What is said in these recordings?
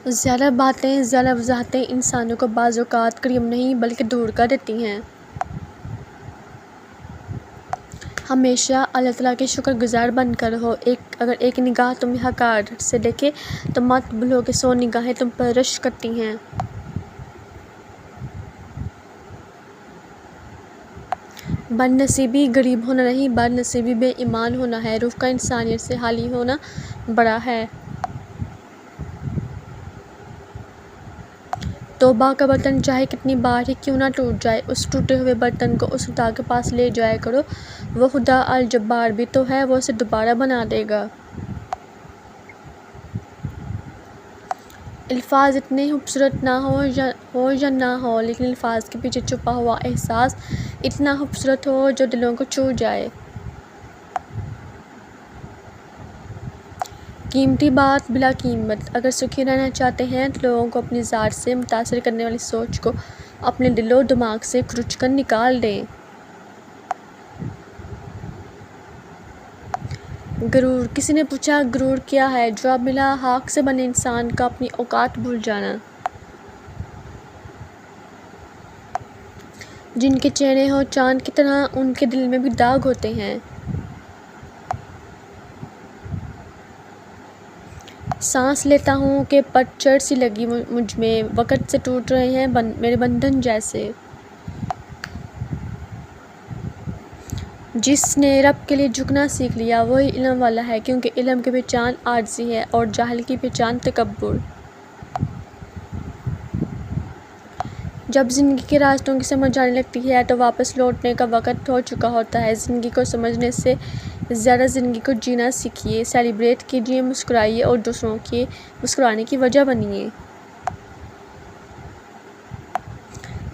زیادہ باتیں، زیادہ وضاحتیں انسانوں کو بعض اوقات قریب نہیں بلکہ دور کر دیتی ہیں۔ ہمیشہ اللہ تعالیٰ کے شکر گزار بن کر رہو۔ اگر ایک نگاہ تمہیں حقارت سے دیکھے تو مت بھولو کہ 100 نگاہیں تم پر رشک کرتی ہیں۔ بد نصیبی غریب ہونا نہیں، بد نصیبی بے ایمان ہونا ہے۔ روح کا انسانیت سے خالی ہونا بڑا ہے۔ توبہ کا برتن چاہے کتنی بار ہی کیوں نہ ٹوٹ جائے، اس ٹوٹے ہوئے برتن کو اس خدا کے پاس لے جایا کرو۔ وہ خدا الجبار بھی تو ہے، وہ اسے دوبارہ بنا دے گا۔ الفاظ اتنے خوبصورت نہ ہو یا نہ ہو، لیکن الفاظ کے پیچھے چھپا ہوا احساس اتنا خوبصورت ہو جو دلوں کو چھو جائے۔ قیمتی بات بلا قیمت۔ اگر سکھی رہنا چاہتے ہیں تو لوگوں کو اپنی ذات سے متاثر کرنے والی سوچ کو اپنے دل و دماغ سے کھرچ کر نکال دیں۔ غرور۔ کسی نے پوچھا غرور کیا ہے؟ جواب ملا، خاک سے بنے انسان کا اپنی اوقات بھول جانا۔ جن کے چہرے ہوں چاند کی طرح، ان کے دل میں بھی داغ ہوتے ہیں۔ سانس لیتا ہوں کہ پتجھڑ سی لگی مجھ میں، وقت سے ٹوٹ رہے ہیں میرے بندھن جیسے۔ جس نے رب کے لیے جھکنا سیکھ لیا وہی علم والا ہے، کیونکہ علم کی پہچان عاجزی ہے اور جاہل کی پہچان تکبر۔ جب زندگی کے راستوں کی سمجھ آنے لگتی ہے تو واپس لوٹنے کا وقت ہو چکا ہوتا ہے۔ زندگی کو سمجھنے سے زیادہ زندگی کو جینا سیکھیے، سیلیبریٹ کیجیے، مسکرائیے اور دوسروں کے مسکرانے کی وجہ بنیے۔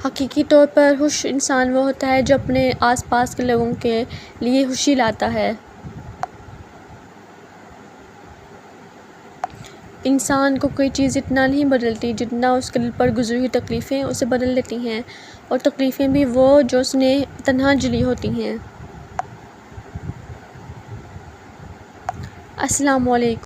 حقیقی طور پر خوش انسان وہ ہوتا ہے جو اپنے آس پاس کے لوگوں کے لیے خوشی لاتا ہے۔ انسان کو کوئی چیز اتنا نہیں بدلتی جتنا اس کے دل پر گزری ہوئی تکلیفیں اسے بدل دیتی ہیں، اور تکلیفیں بھی وہ جو اس نے تنہا جھیلی ہوتی ہیں۔ السلام علیکم۔